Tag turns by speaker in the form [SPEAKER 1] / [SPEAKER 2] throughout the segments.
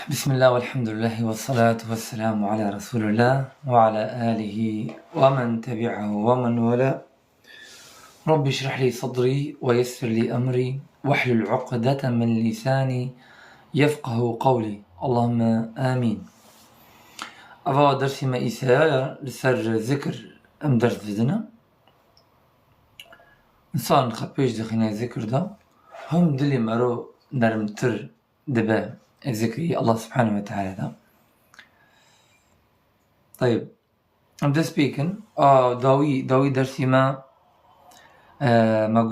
[SPEAKER 1] بسم الله والحمد لله والصلاة والسلام على رسول الله وعلى آله ومن تبعه ومن والاه. رب اشرح لي صدري ويسر لي أمري واحلل عقدة من لساني يفقه قولي، اللهم آمين. أفا درسي ما إيسايا لسر ذكر أم درس بدنا إنسان نخبيش دخينا ذكر دا هم دلي مرو نرمتر دبا ذكري الله سبحانه وتعالى دا. طيب أبدأ سبيكن داوي درسي ما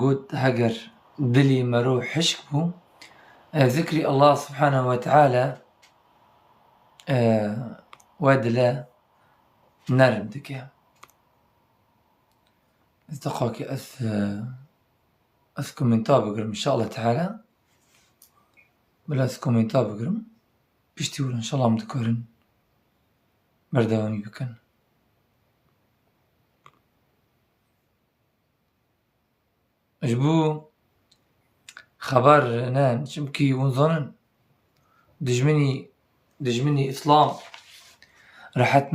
[SPEAKER 1] قلت هجر دلي مرو حشكبو ذكري الله سبحانه وتعالى وادلا نرم دكيا استقاك أس كومنتار بقرم إن شاء الله تعالى بلا أس كومنتار بقرم بيشتيول إن شاء الله مذكورن بردواني بكن. أجبو خبر نان شمكي ونظنن دجمني إسلام رحت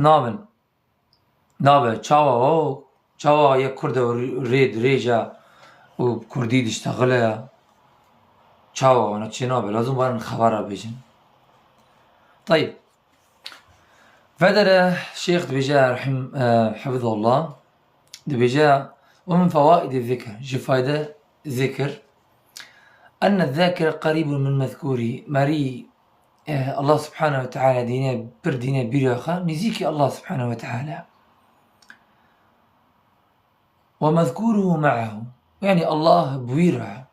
[SPEAKER 1] نابل تشاوا يا كرده ريد ريجا وكردي تشتغلها تشاوا وانا تشي نابل لازم بارن خبرها بيجن. طيب فدر شيخ دبيجا حفظه الله دبيجا ومن فوائد الذكر فائدة ذكر أن الذاكر قريب من مذكوري مري الله سبحانه وتعالى دينا بريخا نزيكي الله سبحانه وتعالى ومذكوره معه يعني الله بويرها.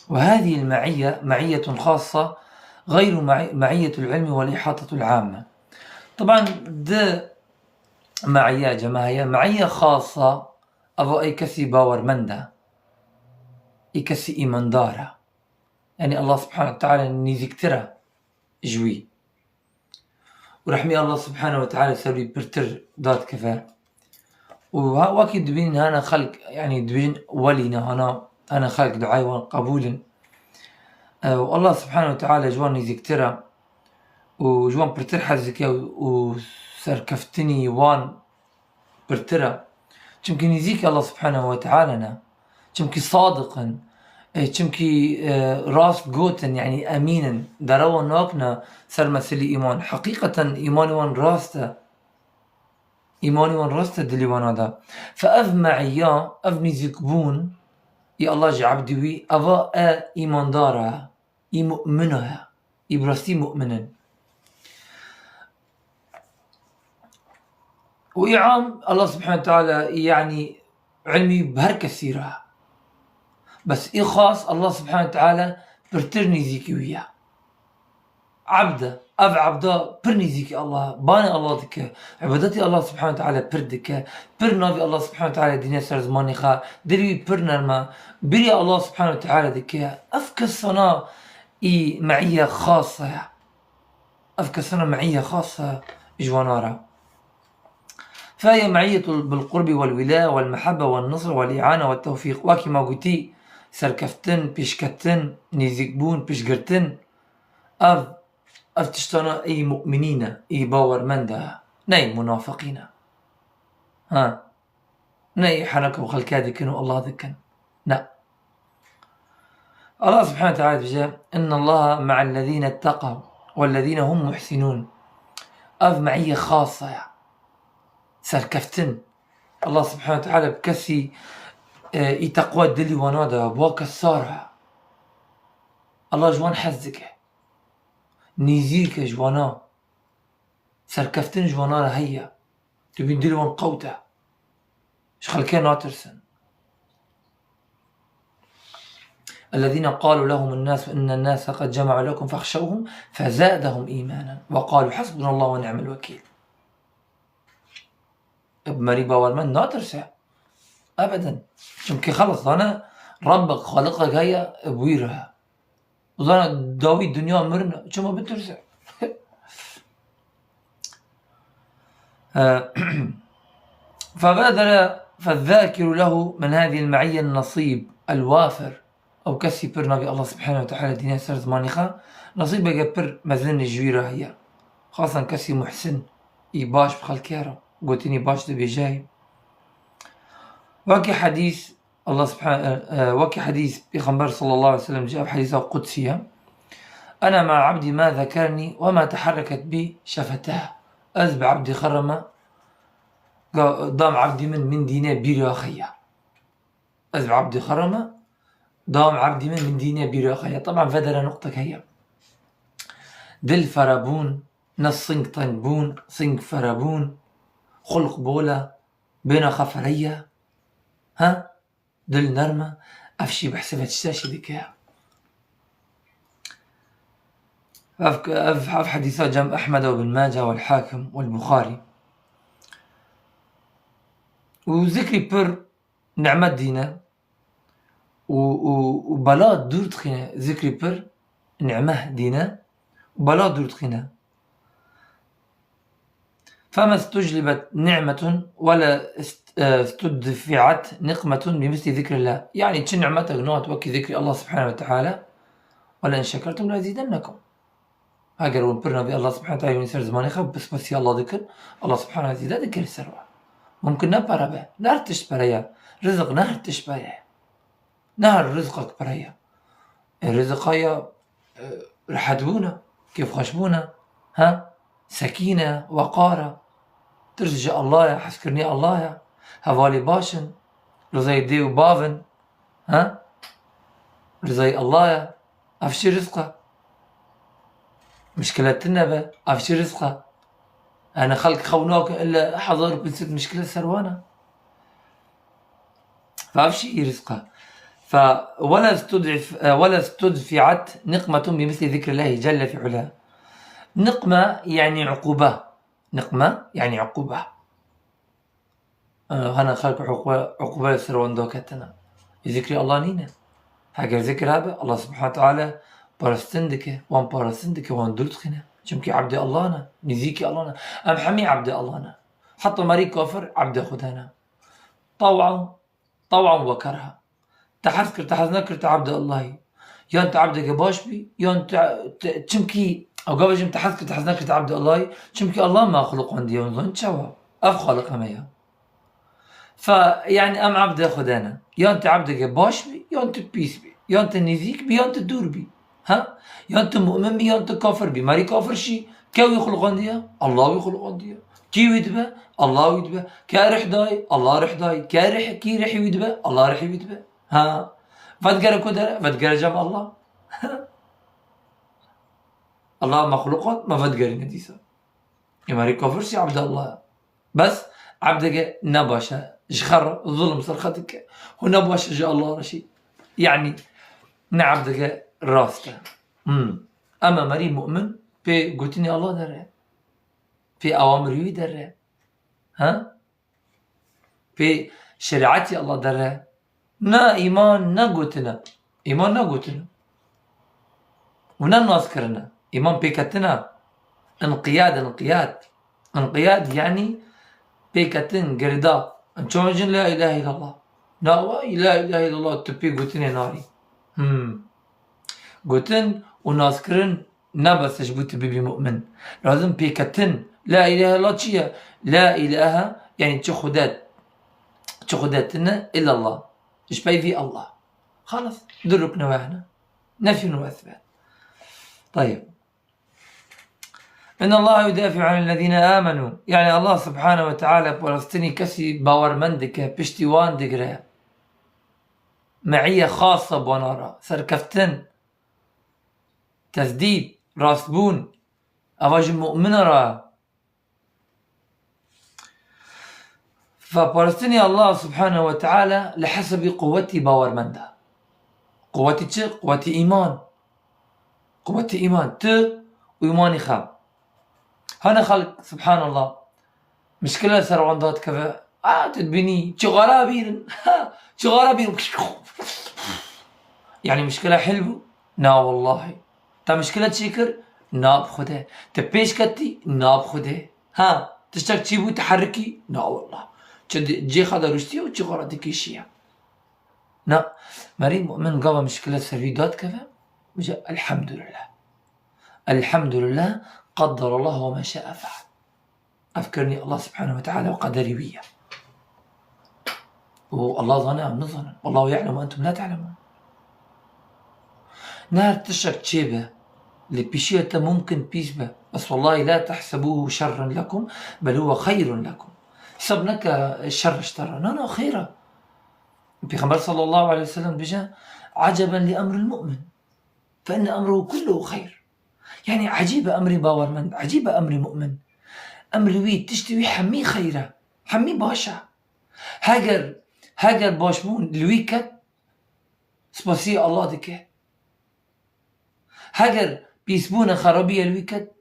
[SPEAKER 1] وهذه المعية معية خاصة غير معية العلم والإحاطة العامة. طبعا ده معية جماعية معية خاصة أبو أي كسي باور مندا أي كسي إيمان دارا يعني الله سبحانه وتعالى نذكره جوي ورحمي الله سبحانه وتعالى سوي برتر دات كفا واكيد دبين هنا خلق يعني دبين ولينا أنا خلق دعاء وقبول والله سبحانه وتعالى جوان يذكره وجوان برتر حزكه وسركفتني وان برتره چمكن يزيك الله سبحانه وتعالى چمكي صادقا چمكي راست قوتن يعني أمينا دروا ناكنا سر مسلي إيمان حقيقة إيماني وان راسته دلي وانا دا فأف معيا أف نزيكبون يا الله جعبدي وي أفا إيمان دارها مؤمنها إبراستي مؤمنا وإعام الله سبحانه وتعالى يعني علمي بهر كثيرة بس خاص الله سبحانه وتعالى برترني زيكي وياه عبده عبده برني زيكي الله باني الله دك عبادتي الله سبحانه وتعالى بردك برنافي الله سبحانه وتعالى دينيا سر زماني خا دلوي برنرما بري الله سبحانه وتعالى دك أفكسنا معية خاصة أفكسنا معية خاصة جوانارا. فهي معية بالقرب والولاء والمحبة والنصر والإعانة والتوفيق وكما قلتي سركفتن بيشكتن نيزيكبون بيشقرتن أف تشتنا أي مؤمنين أي باور مندا ناي منافقين ناي حركة وخلكا ذكن الله ذكن لا الله سبحانه وتعالى بجاء إن الله مع الذين اتقوا والذين هم محسنون أف معية خاصة سركفتن الله سبحانه وتعالى بكسي يتقوى دلي ونادا بواك السارة الله جوان حزك نيزيك جوانا سركفتن جوانا هيا تبين دلي وان قوتا شخلكين ناترسن الذين قالوا لهم الناس إن الناس قد جمعوا لكم فاخشوهم فزادهم إيمانا وقالوا حسبنا الله ونعم الوكيل. بمري باور من ناترسه أبدا چونكي خلص أنا ربك خالقك هيا بويرها وأنا داوي الدنيا مرنا شو ما بترسه فبادر فالذاكر له من هذه المعية النصيب الوافر أو كسي بر نبي الله سبحانه وتعالى دينا سر زماني خا نصيبه بر مزلن جويرة هي خاصة كسي محسن باش بخلكيرا قوتيني باش دبي جاي وكي حديث الله سبحانه وكي حديث بيغمبر صلى الله عليه وسلم جاء بحديثة قدسية أنا مع عبدي ما ذكرني وما تحركت بي شفتاه أذب عبدي خرمة ضام عبدي من دينه بيري أخيا أذب عبدي خرمة ضام عبدي من دينه بيري أخيا. طبعا فدر نقطة هي دل فرابون نصنق طنبون صنق فرابون خلق بولا بين خفرية ها دل نرمة أفشي بحسبة تشتاشي ذكاء أف حديثات جنب أحمد وابن ماجه والحاكم والبخاري وذكري بر نعمة دينا وبلاط دور تخينا ذكري بر نعمة دينا وبلاط دور تخينا فما استجلبت نعمة ولا استدفعت نقمة بمثل ذكر الله. يعني تشن نعمتك نوت وكي ذكر الله سبحانه وتعالى ولئن شكرتم لأزيدنكم. هاجر ونبرنا بالله سبحانه وتعالى ينسر زمان يخب بس يا الله ذكر الله سبحانه وتعالى ذكر السروة ممكن نبرة به نهر تشبريا رزق نهر تشبريا نهر رزقك بريا الرزق هيا رحدونا كيف خشبونا ها سكينة وقارة ترجع الله يا حسكرني الله يا هوالي باشن رزاي ديو بافن ها رزاي الله يا أفشي رزقه مشكلتنا به أفشي رزقه أنا خلق خوناك إلا حضر بنسد مشكلة سروانة فأفشي رزقه ولا استدفعت نقمة بمثل ذكر الله جل في علاه. نقمة يعني عقوبة نقمة يعني عقوبة هنا خلق عقوبة سروان دوكتنا ذكر الله نينا هاجر ذكر هذا الله سبحانه وتعالى بارستندك وان بارستندك وان دلتخنا چونكي عبد الله أنا نزيكي الله أنا أم حمي عبد الله أنا حتى مريك كافر عبد خدانا طوعا وكرها تحذكر تحذنكر عبد الله يا أنت عبدك باش بي يا أنت چمكي أو قبل جم تحذكر تحذنكر عبد الله چمكي الله ما خلق عندي ونظن شوا أفخلق هميا فيعني أم عبد خدانا يا أنت عبدك باش بي يا أنت بيس بي يا أنت نزيك بي يا أنت دور بي ها يا أنت مؤمن بي يا أنت كافر بي ماري كافر شي كيو يخلق عندي الله يخلق عندي كي يدبه الله يدبه كارح داي الله رح داي كارح كي رح يدبه الله رح يدبه ها فدقر كدر فدقر جمع الله الله مخلوقات ما فدقر نديسه يماري كافر شي عبد الله بس عبدك نباشا جخر ظلم صرختك ونباشا جاء الله رشي يعني نعبدك راسته أما مري مؤمن في قلتني الله دره في أوامره دره ها في شريعتي الله دره نا إيمان نا قلتنا إيمان نا قلتنا ونا نذكرنا إيمان بيكتنا انقياد يعني بيكتن قردا انشوجن لا إله إلا الله لا إله إلا الله تبي قلتني ناري قلتن ونذكرن نبس جبوت بيبي مؤمن لازم بيكتن لا إله إلا الله تشيا لا إله يعني تخداتنا إلا الله إيش في الله خلاص درك نواهنا نفي وإثبات. طيب إن الله يدافع عن الذين آمنوا يعني الله سبحانه وتعالى بولستني كسي باورمندك بشتيوان دقرا معية خاصة بونارا سركفتن تسديد راسبون أواج مؤمنة را فبولستني الله سبحانه وتعالى لحسب قوتي باورمنده قوتي چه؟ قوتي إيمان ت وإيماني خاب هنا خلق سبحان الله مشكلة سروندات كذا تدبني شغرابين يعني مشكلة حلو نا والله تا مشكلة شكر نا بخده تبيش كتي نا بخده ها تشتك تشيبو تحركي نا والله جي خدا رشتي وشغراتي كيشيا لا، مريض مؤمن قضى مشكلة سريدات كذا وجاء الحمد لله، الحمد لله، قدر الله وما شاء فعل، أفكرني الله سبحانه وتعالى وقدري بيه، والله ظنن نظن والله يعلم وأنتم لا تعلمون. نار تشك تشيبه لبيشية ممكن بيشبه، بس والله لا تحسبوه شرا لكم بل هو خير لكم. حسبناك الشر اشترى نانا خيرا. البيغمبر صلى الله عليه وسلم بجا عجبا لأمر المؤمن فإن أمره كله خير. يعني عجيب أمر باورمند، عجيب أمر مؤمن، أمر ويد تشتوي حمي خيرا، حمي باشا. هاجر باشمون لويكت سباسي الله دكه، هاجر بيسبونا خرابية الويكت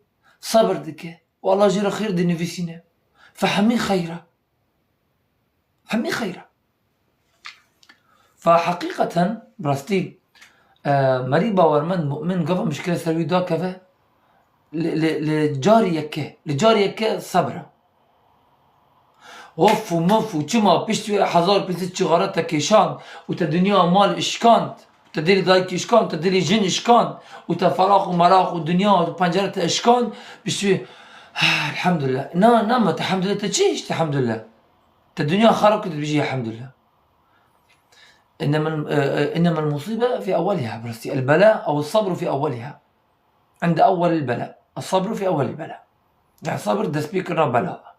[SPEAKER 1] صبر دكه والله جرى خير دي نفسنا، فحمي خيرا، حمي خيرا. فحقيقة براستي مريض باورمند مؤمن قفا مشكلة سروي دا كفا لجاريك صبرا غف ومف وچما بشتوي حزار بيزت شغارتا كيشان وتا مال اشكانت وتدري دايك اشكان تدري جن اشكان وتفراغ ومراغ ودنيا وبنجرة اشكان بشتوي الحمد لله. نعم الحمد لله تجيش الحمد لله الدنيا خربت بيجي الحمد لله. إنما المصيبة في أولها برستي، البلاء أو الصبر في أولها، عند أول البلاء الصبر في أول البلاء. يعني صبر ده سبيكر بلاء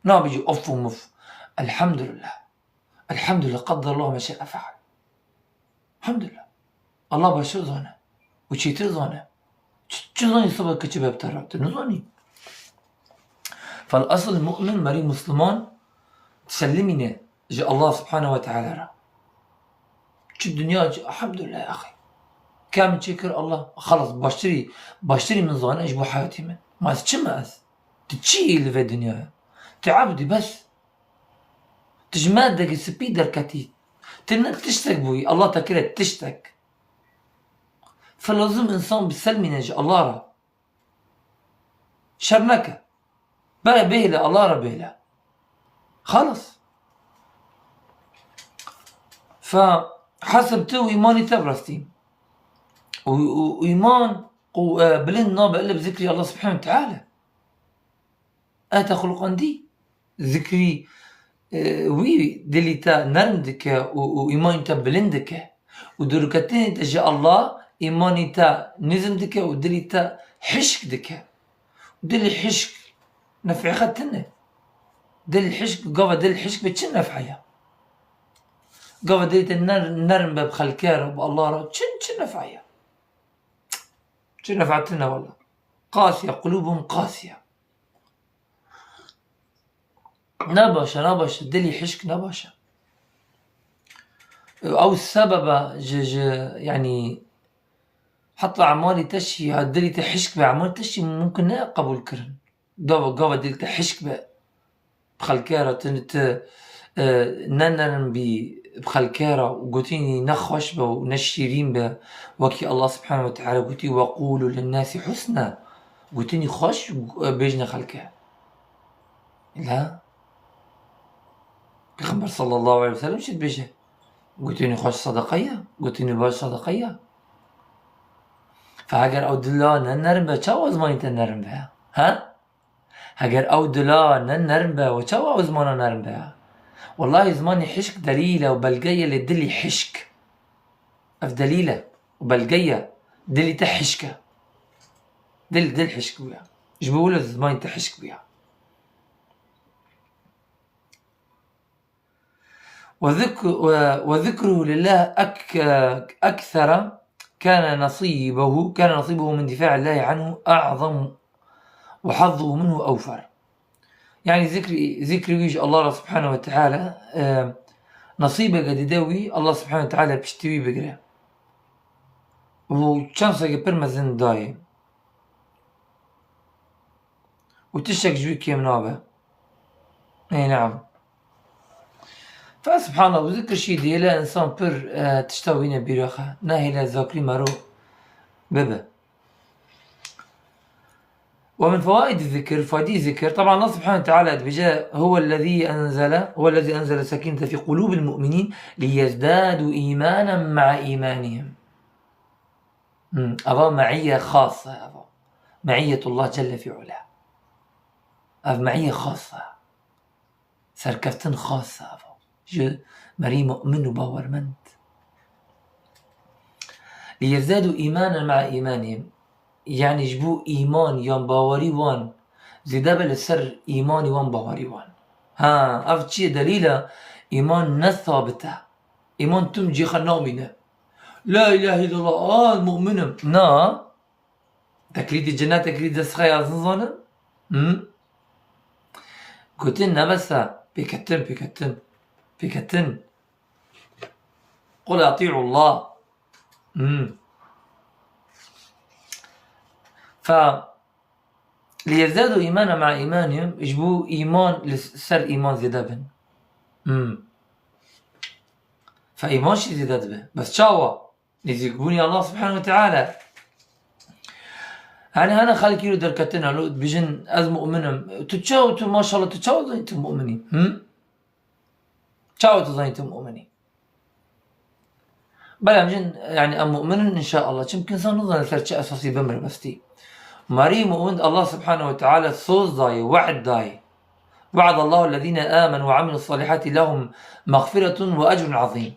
[SPEAKER 1] نا بيجي أف ومف. الحمد لله، الحمد لله، قدر الله ما شاء فعل، الحمد لله. الله باشر ظنه وشيتر ظنه ظني صبر كتبه بترى نظني. فالأصل المؤمن مريض مسلمان تسلمينه جاء الله سبحانه وتعالى را شو الدنيا الحمد لله يا أخي كامل شكر الله خلص باشتري من ظن أجبو حياتي من ما تشمأس تتشي اللي في الدنيا تعبدي بس تجمادك سبيدر كتيت تنك تشتك بوي الله تكرت تشتك. فلازم إنسان بسلمي نجي الله را شرنك بقى بيلا الله را بيلا خلص. فحسب تو إيماني تبرستين وإيمان بلند نابع إلا بذكري الله سبحانه وتعالى. آتا خلقا دي ذكري وي دليتا نرمدك وإيماني تا بلندك ودركتين تجي الله إيماني تا نزمدك ودليتا حشك دك ودلي حشك نفع خدتنا دلي حشك قوة دلي حشك بتشن نفعيها قوة دليتا نرم بخلكار بالله را تشن نفعيها تشن نفعتنا والله. قاسية قلوبهم قاسية نباشا دلي حشك نباشا أو السبب يعني حط أعمالي تشي هدلي تحشك بأعمال تشي ممكن لا قبول كرن قوة دلي تحشك بخلكارة تنت ننرن بخلكارة وقوتيني نخوش با ونشيرين با وكي الله سبحانه وتعالى قوتي وقولوا للناس حسنا قوتيني خوش بيجنا خلكارة لا بيغمبر صلى الله عليه وسلم شد بيجه قوتيني خوش صدقية قوتيني باش صدقية. فهاجر أو دلا ننرن با چاو ازماني تنرن با ها هاجر أو دلا ننرن با وچاو ازمانا نرن با والله زماني حشك دليلة وبلقية لدلي حشك اف دليلة وبلقية دلي تحشكة دل حشك بيها ايش بقول زماني تحشك بيها. وذكره لله أكثر كان نصيبه من دفاع الله عنه أعظم وحظه منه أوفر. يعني ذكر ويج الله سبحانه وتعالى نصيبه قد يدوي الله سبحانه وتعالى بيشتوي بقرأ وشانسة برمزن دايم وتشك جويك يمنابه اي نعم. فسبحان الله وذكر شي ديلا انسان بر تشتوينا بيرخه ناهي لا ذاكري مرو بابا ومن فوائد الذكر، فوائد الذكر طبعا الله سبحانه وتعالى بجاء هو الذي أنزل سكينة في قلوب المؤمنين ليزدادوا إيمانا مع إيمانهم. أبا معية خاصة، أبا معية الله جل في علاه، أبا معية خاصة، سركفتن خاصة، أبا جو مري مؤمن وباورمند ليزدادوا إيمانا مع إيمانهم، يعني جبو إيمان يان باوري وان زيدا بالسر إيماني وان باوري وان. ها أف چي دليل إيمان نثابته، إيمان تم جي خنامينه لا إله إلا الله مؤمنم نا تكريد الجنة تكريد السخايا زنزانه قلتن نبسا بكتن قل أطيعوا الله. ليزدادوا إيمانا مع إيمانهم، يجبوا إيمان لسر إيمان زيادة بن. فإيمان شي زيادة به بس شاوا ليزيقبوني الله سبحانه وتعالى. يعني أنا خالي كيلو دركتنا لو بيجن أز مؤمنهم تتشاو ما شاء الله تتشاو زينتم مؤمنين تشاو زينتم مؤمنين بلا مجن يعني أم مؤمن إن شاء الله يمكن سنظن ثلاثة أساسي بمر بستي مري مؤمن الله سبحانه وتعالى صوص داي وعد داي وعد الله الذين آمنوا وعملوا الصالحات لهم مغفرة وأجر عظيم.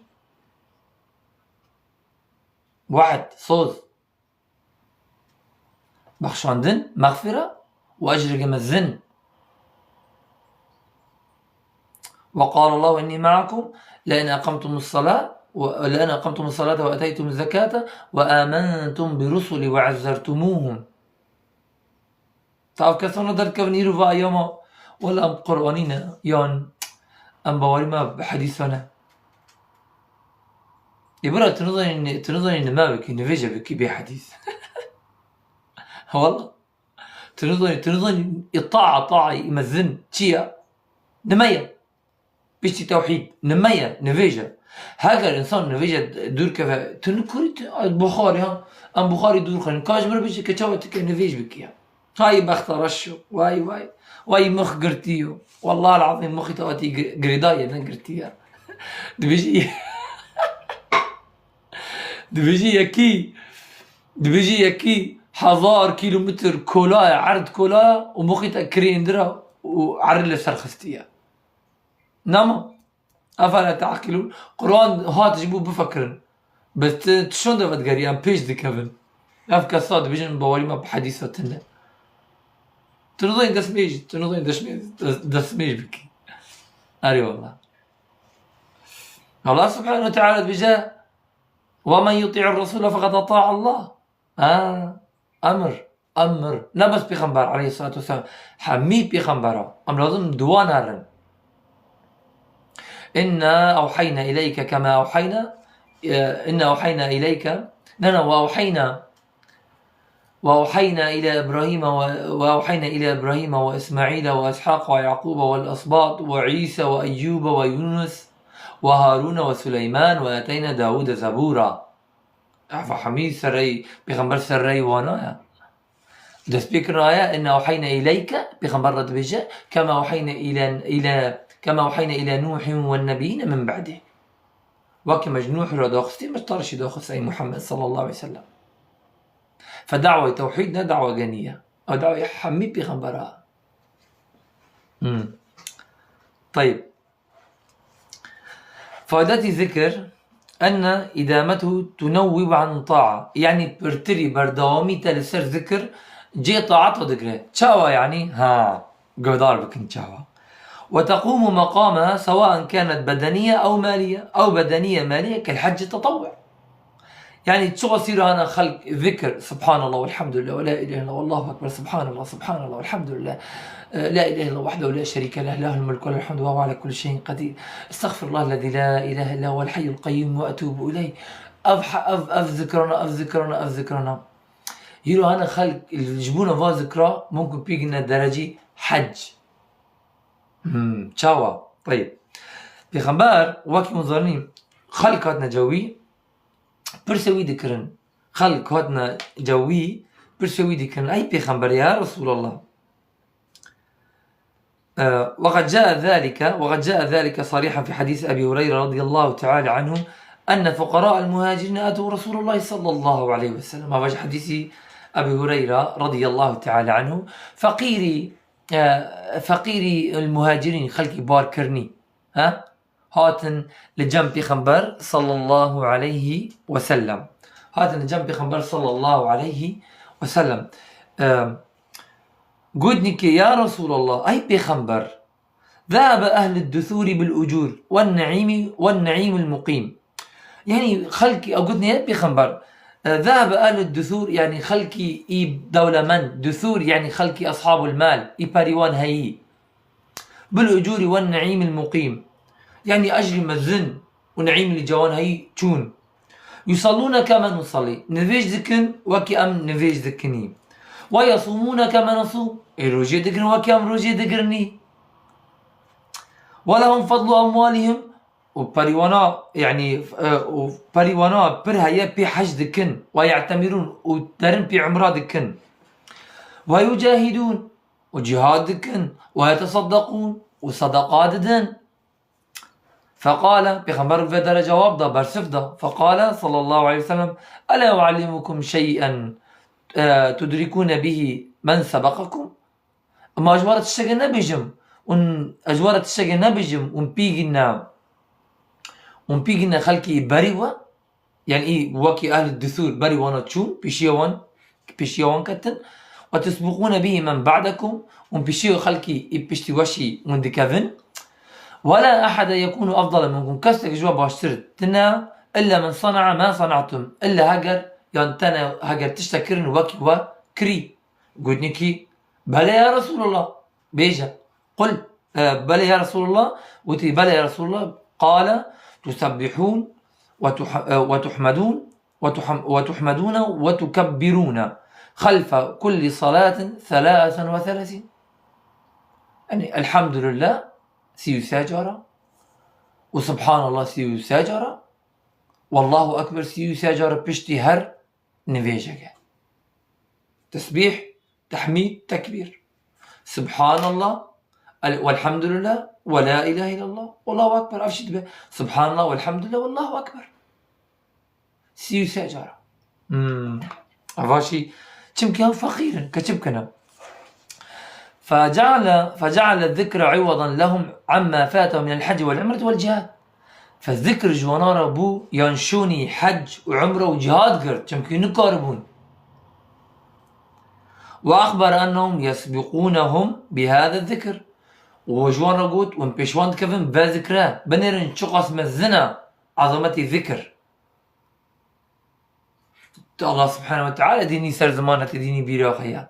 [SPEAKER 1] وعد صوص بخشاندن مغفرة وأجر جمزن. وقال الله إني معكم لأن أقمتم الصلاة وأتيتم الزكاة وآمنتم برسلي وعزرتموهم. تعرف كثرنا ذلك ونيرو في أيام ولا أم قرآننا يان أم بواري ما بحديثنا يبرا تنظر إن ما بكي نفيجة بكي بحديث والله تنظر طاعة يمزن تشيا نمية بيشتي توحيد نمية نفيجة هذا الإنسان نفيجة دور كذا تنكرت بخاري ها أم بخاري دور خلين كاجمر بيجي كتشوت كنفيج بكيا هاي بخترشوا واي مخ قرتيو والله العظيم مخي تواتي قريداية نقرتيها دبيجي يكي حزار كيلومتر كولايا عرض كولايا ومخي تكرين درا وعرض لسرخستيها نما أفلا تعقلون قرآن هات جيبوه بفكرن بس شلون دفت قريان بيش دي كفن أفكا صاد بيجن بوالي ما بحديثاتنا تنظين دسميج بكي أري والله. الله سبحانه وتعالى بجاء ومن يطيع الرسول فقد أطاع الله. أمر نبس بيغمبر عليه الصلاة والسلام حمي بيغمبره أم لازم دوان هرن إنا أوحينا إليك كما أوحينا إنا أوحينا إليك وأوحينا إلى إبراهيم وإسماعيل وإسحاق ويعقوب والأسباط وعيسى وأيوب ويونس وهارون وسليمان وآتينا داود زبورا. فحميد سري بيغمبر سري وانا دس بيكرايا إن أوحينا إليك بيغمبر رد بجاء كما أوحينا إلى نوح والنبيين من بعده وكما جنوح رداخستي مشترش داخس أي محمد صلى الله عليه وسلم. فدعوة توحيدنا دعوة غنية أو دعوة حمي بيغمبرها. طيب فائدات الذكر أن إدامته تنوب عن طاعة، يعني برتري بردوامي تلسر ذكر جي طاعته ذكره تشاوى يعني قدار بكن تشاوى وتقوم مقامها سواء كانت بدنية أو مالية أو بدنية مالية كالحج التطوع. يعني تصير أنا خلق ذكر سبحان الله والحمد لله ولا إله إلا الله والله أكبر سبحان الله والحمد لله لا إله إلا الله وحده لا شريك له له الملك وله الحمد وهو على كل شيء قدير استغفر الله الذي لا إله إلا هو الحي القيوم وأتوب إليه أذكرنا يرو أنا خلق الجبونة فا ذكرى ممكن بيجينا درجة حج تشاوا. طيب بيغمبر وقت مظهرين خلقاتنا جوي برسوي ذكرن خلق هاتنا جوي برسويدي كان أي بيغمبر يا رسول الله. وقد جاء ذلك صريحا في حديث أبي هريرة رضي الله تعالى عنه أن فقراء المهاجرين أتوا رسول الله صلى الله عليه وسلم. هذا حديث أبي هريرة رضي الله تعالى عنه. فقيري المهاجرين خلقي باركرني هاتن لجنب بيغمبر صلى الله عليه وسلم. هاتن لجنب بيغمبر صلى الله عليه وسلم. قدنك يا رسول الله أي بيغمبر ذهب أهل الدثور بالأجور والنعيم المقيم. يعني خلقي أو قدني يا بيغمبر ذهب أهل الدثور يعني خلقي دولة من دثور يعني خلقي أصحاب المال باريوان هاي بالأجور والنعيم المقيم يعني أجري مزن ونعيم اللي جوان هاي تون يصلون كما نصلي نفيج ذكن وكي أم نفيج ذكني ويصومون كما نصوم الروجي ذكر وكي أم روجي ذكرني ولهم فضل أموالهم وبريوانا يعني وبريوانا برهاية بي حج ذكن ويعتمرون ودرن بي عمرة ذكن ويجاهدون وجهاد ذكن ويتصدقون وصدقات دن. فقال بيغمبر في جواب ده برسفده فقال صلى الله عليه وسلم ألا أعلمكم شيئا تدركون به من سبقكم. أما أجوارة الشيء نبجم أجوارة الشيء نبجم ونبيجنا خلقي بريوة يعني إيه وكي أهل الدثور بريوانا تشون بيشيوان كتن وتسبقون به من بعدكم ونبيشيو خلقي بيشتي وشي وندكافن ولا أحد يكون أفضل منكم كستك جوا باشترت تنا إلا من صنع ما صنعتم إلا هاجر يعني تنا هاجر تشتكرن وكي وكري قلت نكي بلى يا رسول الله بيجا قل بلى يا رسول الله وتي بلى يا رسول الله قال تسبحون وتحمدون وتكبرون خلف كل صلاة 33 يعني الحمد لله سيو ساجرة وسبحان الله سيو ساجرة والله أكبر سيو ساجرة بشتي هر نفيجك تسبيح تحميد تكبير سبحان الله والحمد لله ولا إله إلا الله والله أكبر أفشد به سبحان الله والحمد لله والله أكبر سيو ساجرة أفاشي كم فقيرا كتبكنا فجعل الذكر عوضا لهم عما فاتهم من الحج والعمرة والجهاد. فالذكر جوانارا بو ينشوني حج وعمرة وجهاد قرد كم نقاربون. وأخبر أنهم يسبقونهم بهذا الذكر وجوان رقوت ونبيشوان كفن بذكره بنرن شقص مزنا عظمتي ذكر الله سبحانه وتعالى ديني سر زمانة ديني بيراخيا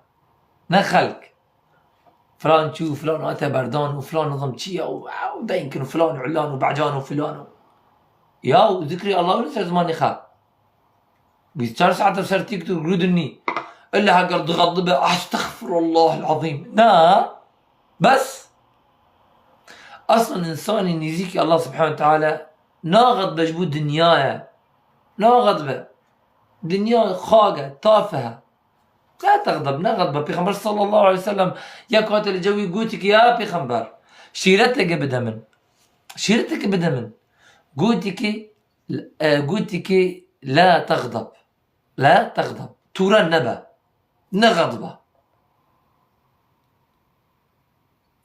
[SPEAKER 1] نخلق فلان شو فلان أتى بردان وفلان نظم شيا وده يمكن فلان وعلان وبعجان وفلان يا ذكري الله ونسر زمان خا بيستار ساعة سر تيكتو قرودني إلا هقر ضغضبه أستغفر الله العظيم نا بس أصلا إنسان يزيك الله سبحانه وتعالى ناغض بجبود دنياه ناغض دنيا خاقة تافهة لا تغضب نغضب بيغمبر صلى الله عليه وسلم يا قاتل الجوي قوتك يا بيغمبر شيرتك بدمن قوتك لا تغضب تورا النبا نغضبه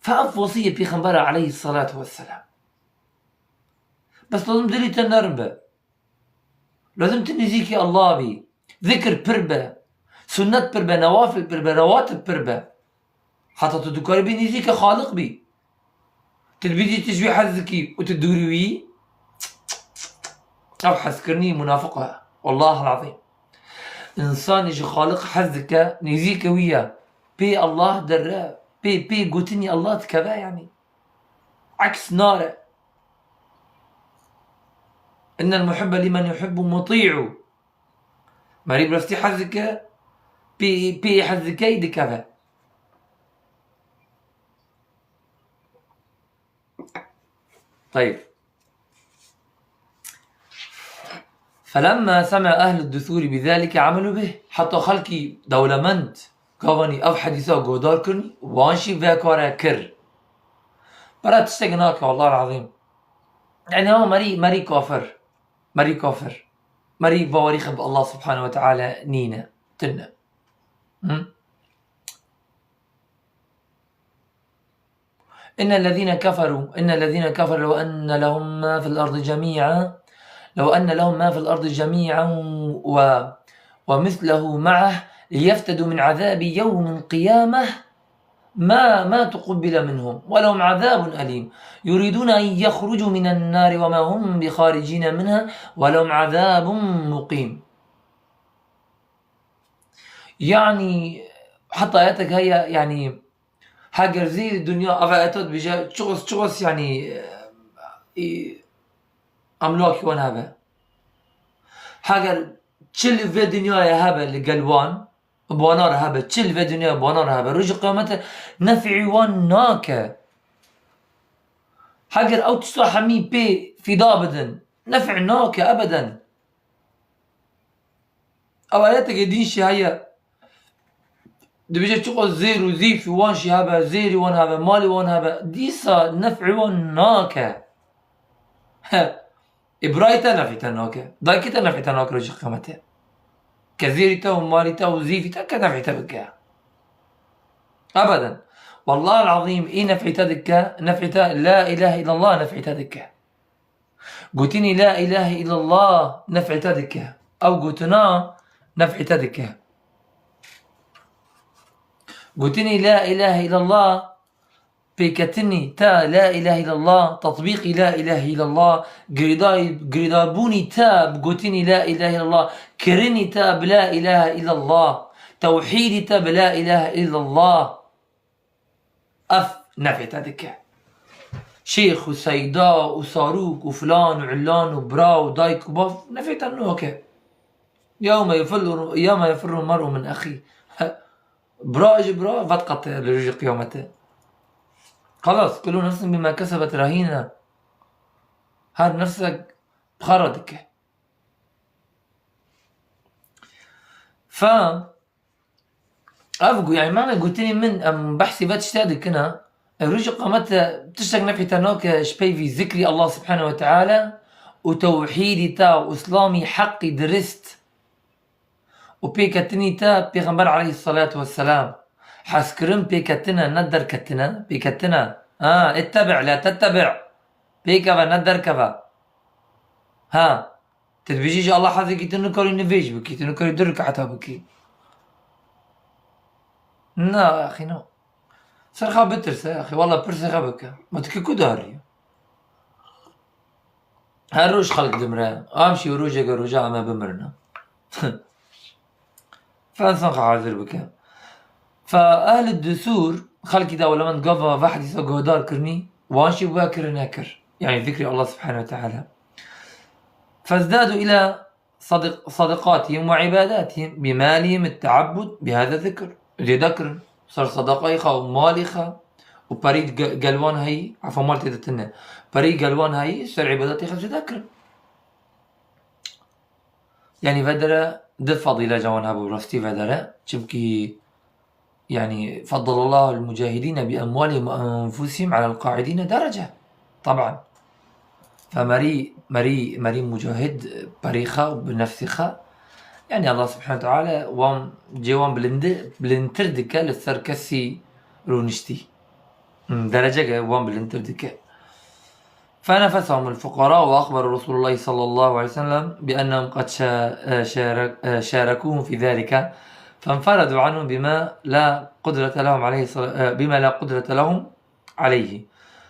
[SPEAKER 1] فأف وصية بيغمبر عليه الصلاة والسلام بس لازم دلي تنربه لازم تنزيك يا الله بي ذكر بربه سنة بربه نوافل بربه رواتب بربه حتى تذكر بي نزيك خالق بي تلبيدي تجوي حزكي وتدوري وي أو حذكرني منافقة والله العظيم إنسان يجي خالق حزك نزيك ويا بي الله درا بي قوتني الله كذا يعني عكس ناره إن المحب لمن يحب مطيع مريب رفتي حزك بي حزك يدي كذا طيب فلما سمع أهل الدثور بذلك عملوا به. حتى خلقي دولمند قواني أف حديثة قودار كرني وانشي فيكورا كر برا تستغناك والله العظيم. يعني هو مري كافر، مري كافر، مري بواريخ بالله سبحانه وتعالى نينا تنا. إن الذين كفروا لو أن لهم ما في الأرض جميعا ومثله معه ليفتدوا من عذاب يوم القيامة ما تقبل منهم ولهم عذاب أليم يريدون أن يخرجوا من النار وما هم بخارجين منها ولهم عذاب مقيم. يعني حتى آياتك هي يعني هاجر زي الدنيا أفاتت بجا شغص يعني أملاك وان هذا هاجر تشل في الدنيا يا هذا اللي قلوان بوانار هذا تشل في الدنيا بوانار هذا رجع قيامته نفع وناك هاجر أو تصح مي بي في ضابدا نفع ناك أبدا. أو آياتك يدينشي هيا دبيجي تشوف زيرو زي في وان شي هذا زيري وان هذا مالي وان هذا ديسا نفع وناك إبرايتا نفعتا ناك دايكتا نفعتا ناك رجع قيامته كزيرتا ومالتا وزيفتا كنفعتا بك أبدا. والله العظيم إيه نفعتا دكا نفعتا لا إله إلا الله نفعتا دكا قلتني لا إله إلا الله نفعتا دكا أو قلتنا نفعتا دكا قلتني لا إله إلا الله بيكتني تا لا إله إلا الله تطبيقي لا إله إلا الله قريدابوني تاب قلتني لا إله إلا الله كرني تاب لا إله إلا الله توحيدي تاب لا إله إلا الله أف نفعت هذيك شيخ وسيداء وصاروك وفلان وعلان وبرا ودايك وباف نفعت النوكة يوم يفر المرء من أخي برا فتقط لرجع قيامته خلاص كل نفس بما كسبت رهينة هاد نفسك بخردك. أفقو يعني معنى قلتني من بحثي باتشتادك هنا الرجع قامت بتشتاق نفعي تنوك شبي في ذكري الله سبحانه وتعالى وتوحيدي تا وإسلامي حقي درست وبيكتني تا بيغمبر عليه الصلاة والسلام حسكرم بيكتنا ندر كتنا بيكتنا اتبع لا تتبع بيكفا ندر كفا تدبيجيش الله حظي كي تنكر ينفيج بكي تنكر يدرك حتى بكي يا أخي نو سرخا بترس يا أخي والله برسخا بك ما تكيكو داري هالروج خلق دمران أمشي وروجك رجاء ما بمرنا فانسان عاذر بك. فأهل الدثور خلقي دا ولمن قفا فحدي سوى دار كرني وانشي باكر ناكر يعني ذكر الله سبحانه وتعالى فازدادوا إلى صدقاتهم وعباداتهم بمالهم التعبد بهذا الذكر اللي ذكر صار صدقائخة ومالخة وبريد قلوان هاي عفوا مالتي دتنا بريد قلوان هاي صار عباداتي خمسة ذكر يعني فدرة ده فضيلة جوانها برفتي فدرة شبكي يعني فضل الله المجاهدين بأموالهم وأنفسهم على القاعدين درجة طبعا. فمري مجاهد بريخة بنفسها يعني الله سبحانه وتعالى وام جوان بلنتردك للثركسي رونشتي درجة وام بلنتردك. فنفسهم الفقراء وأخبر رسول الله صلى الله عليه وسلم بأنهم قد شاركوهم في ذلك فانفردوا عنهم بما لا قدرة لهم عليه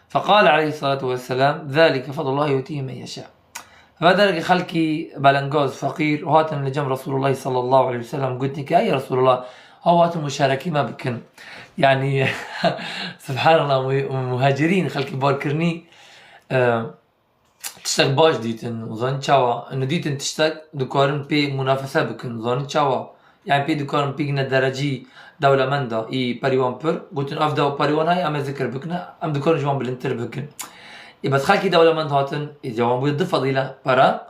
[SPEAKER 1] فقال عليه الصلاة والسلام ذلك فضل الله يؤتيه من يشاء. فذلك خلقي بلنجوز فقير وهاتن لجم رسول الله صلى الله عليه وسلم قلت لك أي رسول الله هوات المشاركين ما بكن يعني سبحان الله مهاجرين خلقي باركرني تشتاق باش ديتن وظن شوا انه ديتن تشتاق دكارن بي منافسة بكن ظن شوا يعني بي دكارن بيجنا درجي دولة مندا اي باريوان بر قلتن افدا باريوان هاي اما ذكر بكنا ام دكارن جوان بالانتر بكن بس خلقي دولة مندا هاتن جوان بيض فضيلة برا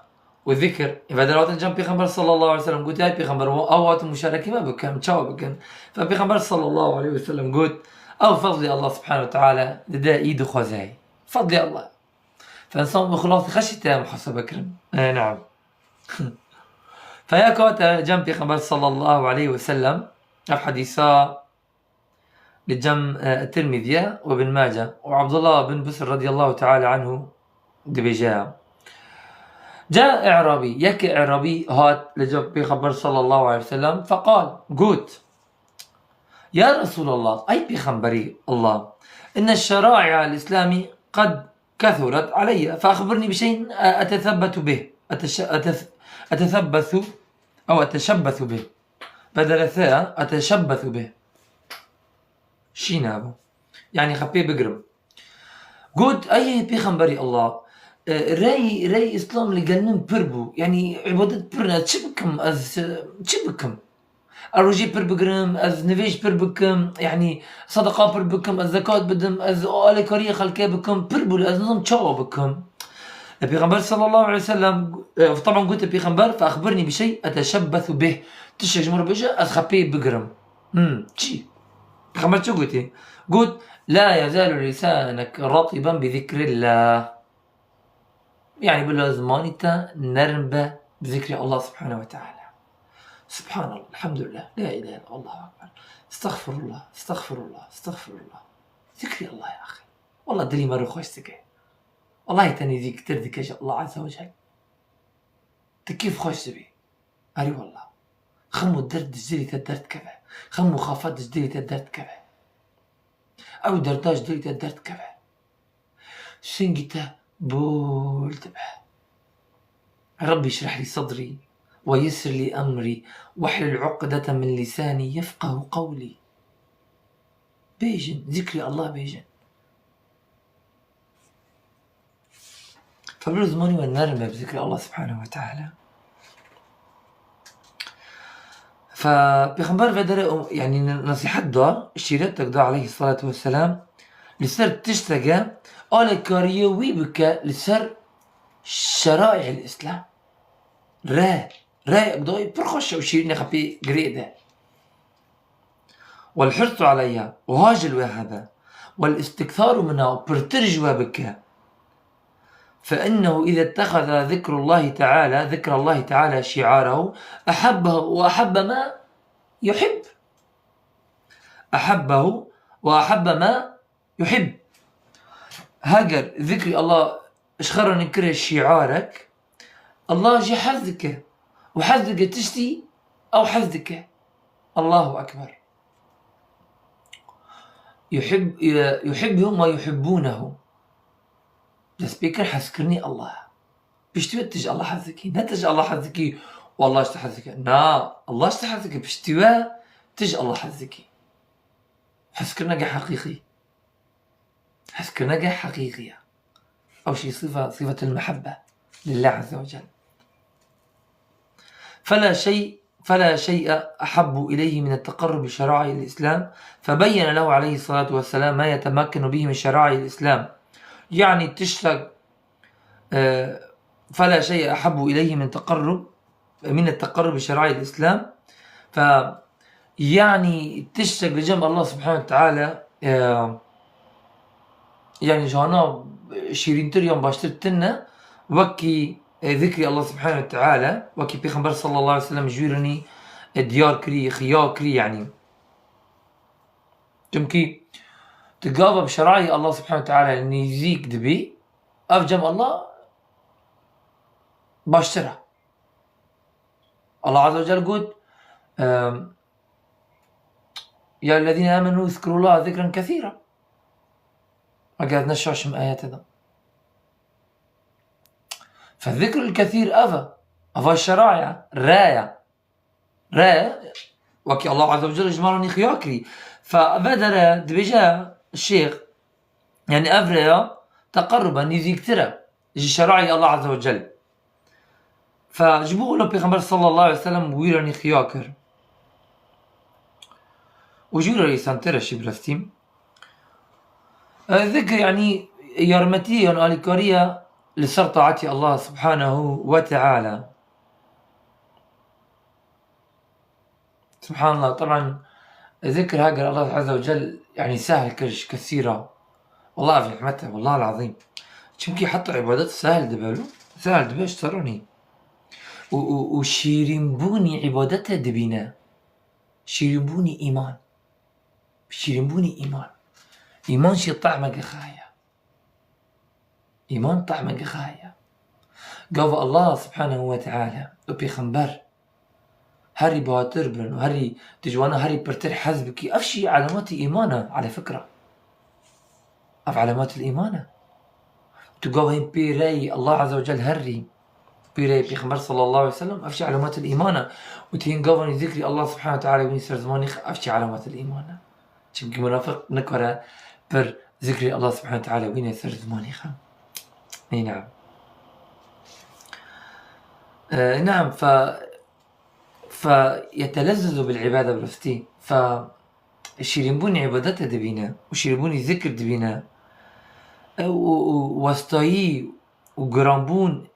[SPEAKER 1] والذكر إذا وقت الجنب بيغمبر صلى الله عليه وسلم قلت هاي بيغمبر أو وقت المشاركة ما بكم تشاو بكم فبيغمبر صلى الله عليه وسلم قلت أو فضل الله سبحانه وتعالى لدا إيد خوزاي فضل الله فإنسان بخلاص خشيته محسب بكرم نعم فيا كوت جنب بيغمبر صلى الله عليه وسلم في حديثا لجم الترمذي وابن ماجه وعبد الله بن بسر رضي الله تعالى عنه دبجاه جاء إعرابي يكي إعرابي هات لجب بيخبر صلى الله عليه وسلم فقال قوت يا رسول الله أي بيخبري الله إن الشرائع الإسلامي قد كثرت علي فأخبرني بشيء أتثبت به أتثبت أو أتشبث به بدل ثاء أتشبث به شينابو يعني خبيه بقرب قلت أي بيخبري الله راي إسلام لقلن بربو يعني عبادة برنا تشبكم تشبكم الرجي بربقرم از نفيش بربكم يعني صدقاء بربكم الزكاة بدم از آل كارية خلقية بكم بربو از نظام تشاو بكم البيغمبر صلى الله عليه وسلم طبعا قلت البيغمبر فأخبرني بشيء أتشبث به تشج مرة بيجا از خبيه بقرم تشي البيغمبر شو قلت قلت لا يزال لسانك رطبا بذكر الله يعني بالزمانيتا نرمبة بذكر الله سبحانه وتعالى سبحان الله الحمد لله لا إله إلا الله أكبر استغفر الله استغفر الله استغفر الله ذكري الله يا أخي والله دلي مرة خوش تكي والله تاني ذيك تردك يا الله عز وجل تكيف خوش تبي أري والله خمو الدرد جديري تدرد كذا خمو خافات جديري تدرد كذا أو درداج جديري تدرد كذا سنجته بول تبع ربي اشرح لي صدري ويسر لي أمري واحلل عقدة من لساني يفقه قولي بيجن ذكري الله بيجن فبالزماني والنرمة بذكر الله سبحانه وتعالى فبيخبر بدر يعني نصيحة دعاء اشتريتك دعاء عليه الصلاة والسلام لسر تشتغى على كاريوي بك لسر شرائع الإسلام رايق ضوي برخش وشيرني خبي قريدة والحرص عليها وهاجل هذا والاستكثار منها وبرترجوا بك فإنه إذا اتخذ ذكر الله تعالى شعاره أحبه وأحب ما يحب أحبه وأحب ما يحب هاجر ذكر الله اشخر نكره شعارك الله جي حذك وحذك تشتي أو حذك الله أكبر يحبهم ويحبونه السبيكر حذكرني الله بشتوى تج الله حذكي نتج الله حذكي والله اشتحذك نا الله اشتحذك بشتوى تج الله حذكي حذكرنا جا حقيقي حذكرنا جا حقيقية أو شيء صفة المحبة لله عز وجل فلا شيء أحب إليه من التقرب بشرائع الإسلام فبين له عليه الصلاة والسلام ما يتمكن به من شرائع الإسلام يعني تشتغ فلا شيء أحب إليه من التقرب بشرائع الإسلام يعني تشتغ لجمع الله سبحانه وتعالى يعني جانا شيرين تريم باشترتنا وكي ذكر الله سبحانه وتعالى وكي بيغمبر صلى الله عليه وسلم جويرني ديار كري خيار كري يعني جمكي تقابل بشرائع الله سبحانه وتعالى ان يزيك دبي افجم الله باشترى الله عز وجل قد يا الذين آمنوا اذكروا الله ذكرا كثيرا وقاعد نشاش من آيات هذا فالذكر الكثير أفا الشرائع راية وكي الله عز وجل جمالني خياكري فبدر دبجا الشيخ يعني أفريا تقربا يزيك ترى يجي شرائع الله عز وجل فجبوه له بيغمبر صلى الله عليه وسلم ويراني خياكر وجيرا ليسان ترى شبرستيم ذكر يعني يرمتي أن الكارية لصار طاعتي الله سبحانه وتعالى. سبحان الله. طبعا ذكر هاجر الله عز وجل يعني سهل كثيرة، والله في نعمته والله العظيم. چونكي حتى عبادات سهل دبالو، سهل دباش تروني وشيرين عبادته دبينا، شيرين إيمان، شيرين إيمان شي طعمة خايا، إيمان طعمة خايا. قال الله سبحانه وتعالى وبيخنبر هاري بواتر برن وهاري تجوانا هاري برتر حزبك أفشي علامات إيمانه على فكرة، أف علامات الإيمانه تقوين بيري الله عز وجل هري بيري بيخنبر صلى الله عليه وسلم أفشي علامات الإيمانه، وتين قوين ذكري الله سبحانه وتعالى وين سر زماني أفشي علامات الإيمانه. چونكي منافق نكره بر ذكري الله سبحانه وتعالى وين سر زماني خا. اي نعم. نعم. فيتلذذ بالعبادة برفتي، فشيربوني عبادته دبينا وشيربوني ذكر دبينا واستايي وقرامبون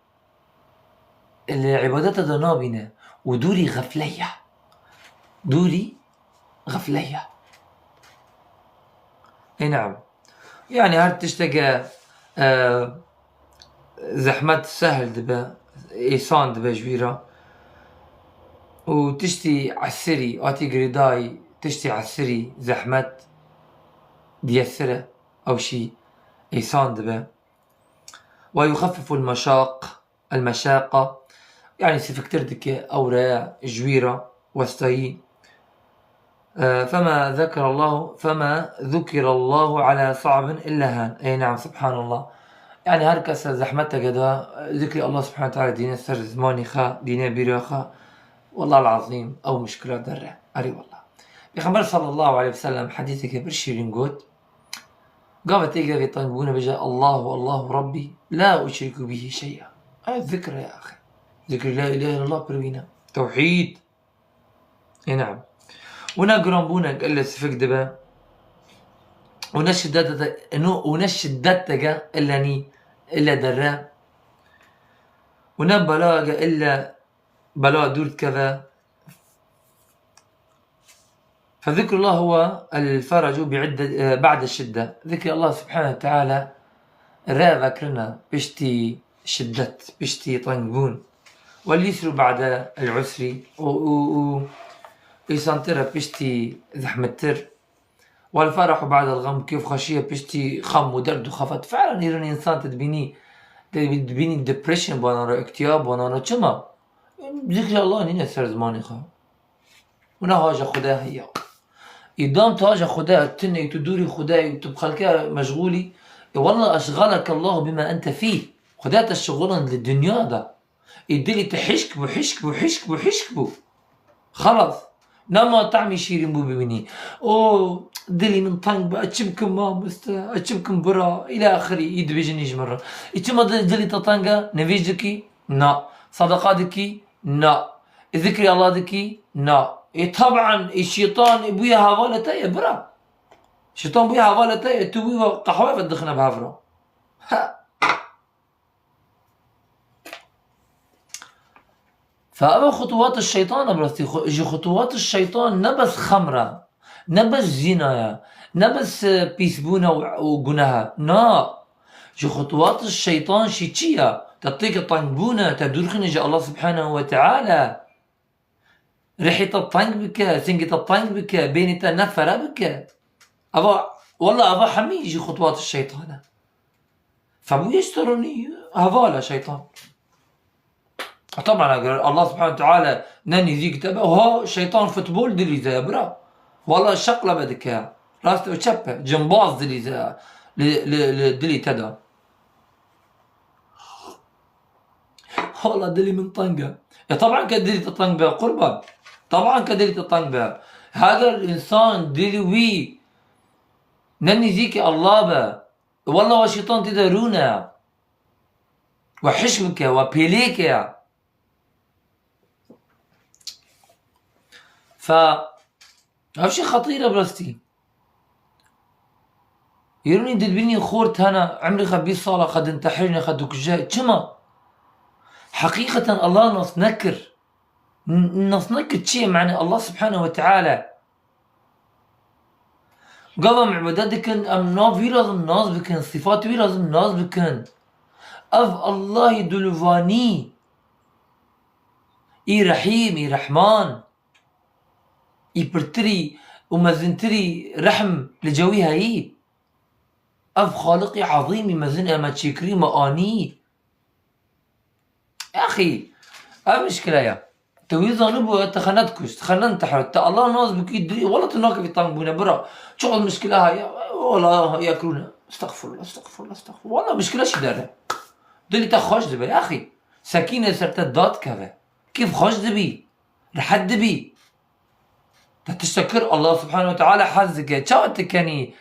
[SPEAKER 1] العبادات دنابنا ودوري غفلية، دوري غفلية. اي نعم. يعني هاد تشتقى زحمات سهل دبا إيسان دبا جويرة وتشتي عسري آتي قريداي تشتي عسري زحمات ديسرة أو شي إيسان دبا، ويخفف المشاقة يعني سفكتر دك أوراع جويرة واستاي. فما ذكر الله على صعب إلا هان. أي نعم. سبحان الله. يعني هركس زحمتها قدا ذكر الله سبحانه وتعالى دينا سر زماني خا دينا بيرا خا والله العظيم أو مشكلة درة أري والله. بيخبر صلى الله عليه وسلم حديثك برشيرين قد قابت إيقا بيطنبون بجاء الله ربي لا أشرك به شيئا. الذكر يا أخي، ذكر لا إله إلا الله بروينا توحيد. اي نعم. ونا قرامبونا قال سفك دبا ونشدتك إلا درا ونا بلاغ إلا بلاغ دول كذا. فذكر الله هو الفرج بعد الشدة. ذكر الله سبحانه وتعالى را ذكرنا بشتي شدت بشتي طنقون واليسر بعد العسر ويسانتر بشتي زحمتر والفرح بعد الغم كيف خشية بشتي خم ودرد وخفت. فعلا يرون إنسان تدبيني ديبريشن بانارا اكتئاب بانارا چما ذكر الله نينا سر زماني خوا ونا هاجة خدا هيا إدام تاجة خدا تني تدوري خداي وتبخلك مشغولي والله أشغلك الله بما أنت فيه. خدا تشغلا للدنيا ده يدلي تحشك بحشك خلاص نما تعمي شيرين بو ببني او دلي من طنق اتشبكم ما اتشبكم برا الى اخره يدبجنيش مره اتشما دلي تطنقه نفيجكي نا صدقاتكي نا ذكري الله دكي نا. طبعا الشيطان ابويا هوالته برا الشيطان ابويا هوالته تبوي قهوه فدخنا بهافرا فأبا خطوات الشيطان برستي جي خطوات الشيطان نبس خمرة نبس زنا نبس بيسبونة وقناها نا جي خطوات الشيطان شيتشيا تعطيك الطنبونة تدورخن جاء الله سبحانه وتعالى ريحة الطنق بك سنقة الطنق بك بين تنفر بك أبا والله أبا حمي يجي خطوات الشيطان فبو يشتروني هذا شيطان. طبعا الله سبحانه وتعالى ناني ذيك تبع وها شيطان فوتبول دلي زي برا والله الشقلة بدك راسته وشبه جنباز دلي زي دلي تدا والله دلي من طنقة. طبعا كدلي تطنق بها قربان، طبعا كدلي تطنق بها هذا الإنسان دلي وي ناني ذيك الله با والله والشيطان تدرونا وحشمك وبيليك يا هذا شيء خطير برستي. يروني دلبيني خورت هنا عمري خبي صالة قد انتحرني خدوك جاي كما حقيقة الله نص نكر نص نكر شيء معنى الله سبحانه وتعالى قوم عبادتكن ام ناف لازم الناس بكن صفات لازم الناس بكن اف الله دلواني اي رحيم اي رحمن اي برتري ومزنتري رحم لجويها اي اف خالقي عظيم مزن اما تشكري ما اني يا اخي مشكلة يا تويزا نبو تخنتكش تخننت حرت الله ناس بكي دري والله تناك في طنبونا برا شو المشكلة هاي والله ياكلونا استغفر الله استغفر الله استغفر الله والله مشكلة شي داره دلي تخش دبي يا اخي سكينة سرت دات كذا كيف خش دبي لحد دبي تشكر الله سبحانه وتعالى حزك شاوت كاني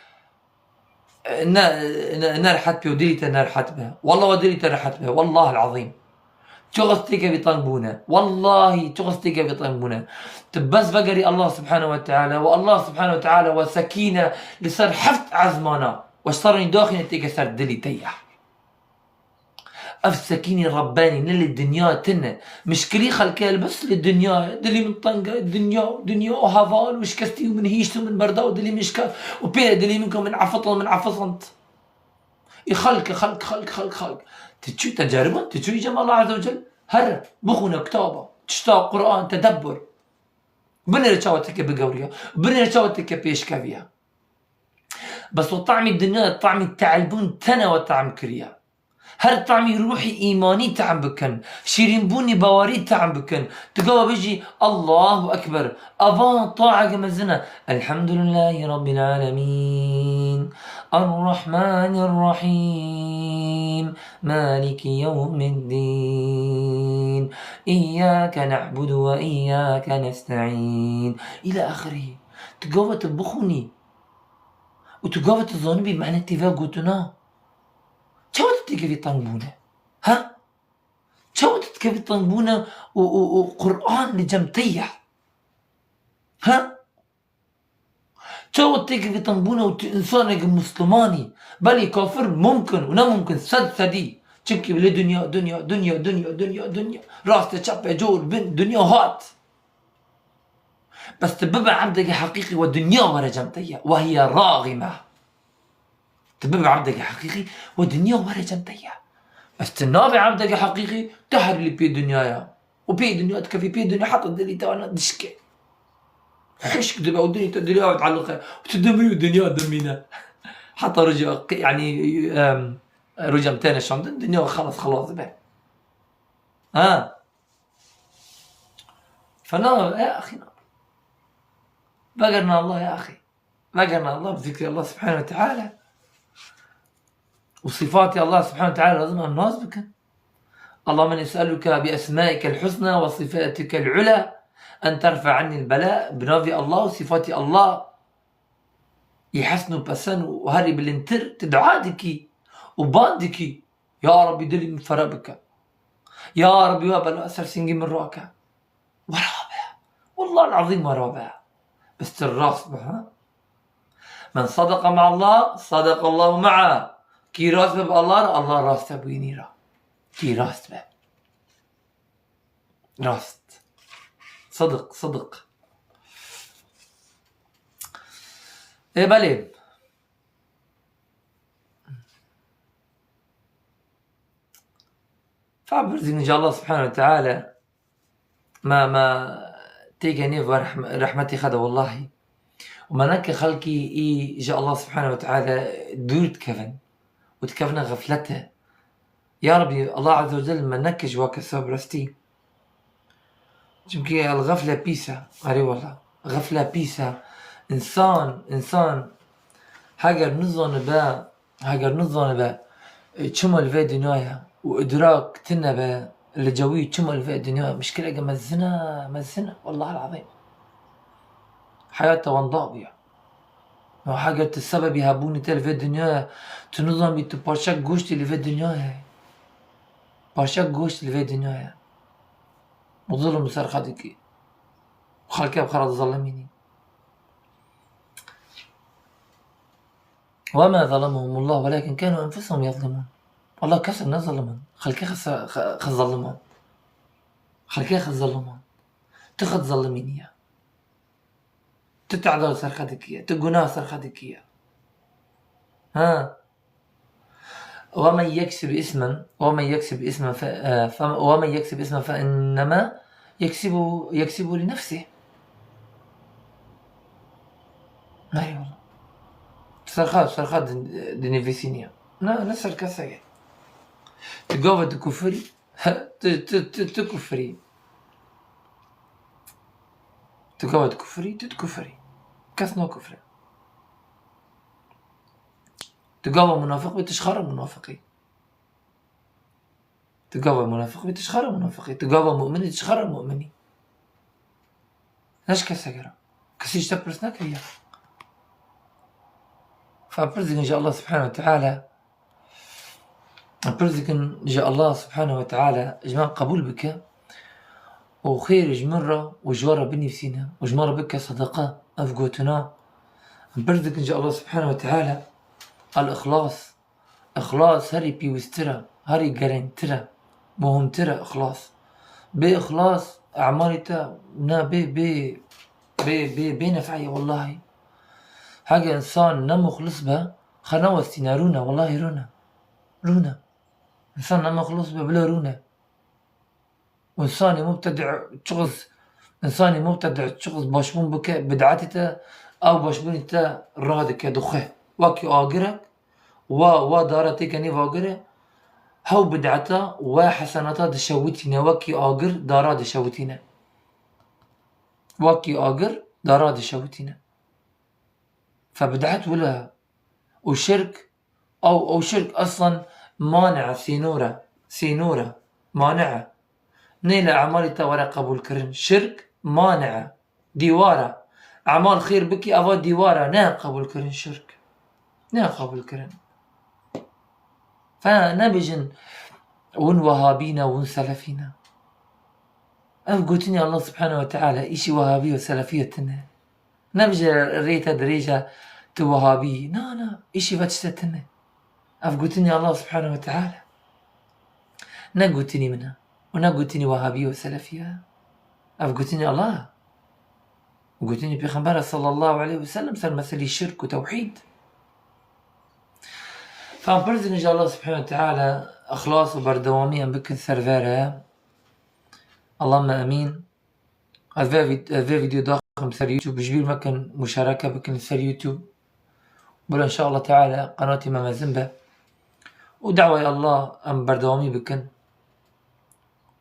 [SPEAKER 1] نرحت بي ودلي تنرحت بها والله ودلي تنرحت بها والله العظيم تغستيك بيطنبونا والله تغستيك بيطنبونا تبس بقري الله سبحانه وتعالى والله سبحانه وتعالى وسكينة لصار حفت عزمانا وصارني داخل نتيجة صار دلي تيح اف سكيني رباني نل الدنيا تنا مش كري خلكال بس للدنيا دلي من طنقة الدنيا دنيا وهفال وش كستي ومن هيشت ومن بردا ودلي مش كا وبيا دلي منكم من عفطل من عفصنت يخلق خلق خلق خلق خلق تشوي تجاربا تشوي جمال الله عز وجل هر بخونا كتابة تشتاق قرآن تدبر بنر شاوتك بقوريا بنر شاوتك بيشكافيا بس وطعم الدنيا طعم التعلبون تنا وطعم كريا هر طعمي روحي إيماني تعم بكن شيرين بوني بواري تعم بكن تقوى بيجي الله أكبر أبان طاعة مزنا الحمد لله رب العالمين الرحمن الرحيم مالك يوم الدين إياك نعبد وإياك نستعين إلى آخره تقوى تبخوني وتقوى تظن بمعنى اتفاق شو تتكفي طنبونة ها شو تتكفي طنبونة وقرآن لجمتية ها شو تتكفي طنبونة وإنسان مسلماني بل كافر ممكن ونا ممكن سدي تشكي بلي دنيا دنيا دنيا دنيا دنيا دنيا راس تشبع جول بن دنيا هات بس تبقى عبدك حقيقي والدنيا ورا جمتية وهي راغمة تبقى عبدك حقيقي والدنيا ورا جمتية بس تنابع عبدك حقيقي تحر اللي بي دنيايا وبي دنيا تكفي بي دنيا حتى دلي تانا دشكي حشك دبا ودنيا تدريها وتعلقها وتدمي الدنيا دمينا حتى رجع يعني رجع متانا شان الدنيا خلاص بقى فنا يا أخي بقرنا الله يا أخي بقرنا الله بذكر الله سبحانه وتعالى وصفات الله سبحانه وتعالى لازم الناس بك اللهم نسألك بأسمائك الحسنى وصفاتك العلى أن ترفع عني البلاء بنافي الله وصفات الله يحسنوا بسن وهري بالانتر تدعادك وباندك يا ربي دلي من فرابك يا ربي وابا أسر سنجي من راكع ورابع والله العظيم ورابع بس الراس بها من صدق مع الله صدق الله معه كي راس باب الله راس تبويني را كي راس باب راست صدق ايه بالي فعبرزين ان شاء الله سبحانه وتعالى ما تيجاني رحمتي خدا والله ومنك خلقي إيه جاء الله سبحانه وتعالى دورت كفن وتكفنا غفلته يا ربي الله عز وجل منك جواك الصبرستي جمكي الغفلة بيسا أري والله غفلة بيسا إنسان هاجر نظن با تشمل في دنياها وإدراك تنبا الجوي تشمل في دنياها مشكلة مزنا والله العظيم حياته وانضابية وحاجة السبب يهابوني تل في الدنيا تنظم يتبارشاك قوشتي اللي في الدنيا بارشاك قوشتي اللي في الدنيا وظلم بسر خدكي وخلقها بخرط ظلميني وما ظلمهم الله ولكن كانوا أنفسهم يظلمون. والله كسر الناس ظلمان خلكي خس ظلمان خلكي خس ظلمان تخد ظلمينية تتعدل سرخدكية تقنا سرخدكية ها. ومن يكسب اسما فإنما يكسب لنفسه. أي والله سرخات دنيفيسينيا لا سركة سيء تقوى تكفري تكفري تقوى تكفري كسنا كفري تقوى منافق بتشخر منافقي تقوى منافق بتشخر منافقي تقوى مؤمن بتشخر مؤمني ناش كسجرة كسيش تبرسناك هي. فأبرزك إن شاء الله سبحانه وتعالى أبرزك إن شاء الله سبحانه وتعالى إجماع قبول بك وخير جمرة وجوارة بنفسنا وجمرة بك صدقاء أفقوتنا. أبرزك إن شاء الله سبحانه وتعالى الإخلاص هاري بيوسترا هاري قرين ترى مهم ترى إخلاص بإخلاص أعمالتا نا بي نفعية والله حاجة إنسان نمخلص بها خنوستنا رونا والله رونا إنسان نمخلص بها بلا رونا وإنسان مبتدع تشغز باشبون بك بدعتتا أو باشبون تا رادك دخه واكي آقرك ودارتك نيف آقره هاو بدعتا وحسناتا دشوتنا واكي آقر دارا دشوتنا واكي آقر دارا دشوتنا. فبدعت ولا وشرك أو شرك أصلا مانع سينورة مانعة نيل أعمال تورا قبول كرن شرك مانعة ديوارة أعمال خير بكي أفا ديوارة نا قبول كرن شرك نا قبول كرن. فنبجن ون وهابينا ون سلفينا أفقوتني الله سبحانه وتعالى إشي وهابي وسلفية نبجن ريتا دريجة توهابي نا إشي باتشتتنا أفقوتني الله سبحانه وتعالى نقوتني منها ونقوتني وهابي وسلفية أفقوتني الله وقوتني بيغمبر صلى الله عليه وسلم صار مثلي شرك وتوحيد. فأمبرزن إن شاء الله سبحانه وتعالى أخلاص وبردوامي أم بكن سيرفيرها اللهم أمين. هذا فيديو ضخم سر يوتيوب بجبير مكان مشاركة بكن سر يوتيوب بل إن شاء الله تعالى قناتي ماما زنبة ودعوة يا الله أم بردوامي بكن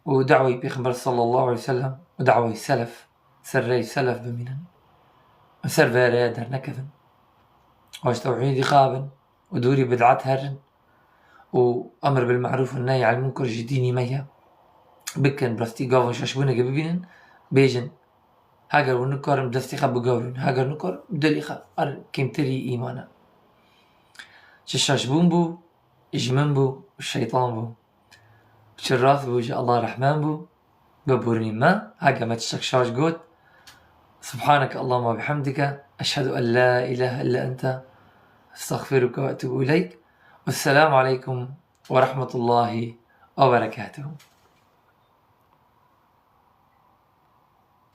[SPEAKER 1] ودعوة بيغمبر صلى الله عليه وسلم ودعوة سلف سري سلف بمنا سيرفيرها در نكذن واش توحيدي خابن ودوري بدعات هرن وأمر بالمعروف والنهي عن المنكر جديني ميا بكن برستي قاون شاشبونا قبيبين بيجن هاجر ونكر بدستي خب قاورن هاجر نكر بدلي خب كيمتري إيمانا شاشبون بو إجمن بو الشيطان بو شراث بو جاء الله رحمن بو ببورني ما هاجر ما تشكشاش قوت سبحانك اللهم وبحمدك أشهد أن لا إله إلا أنت أستغفرك وأتوب إليك والسلام عليكم ورحمة الله وبركاته.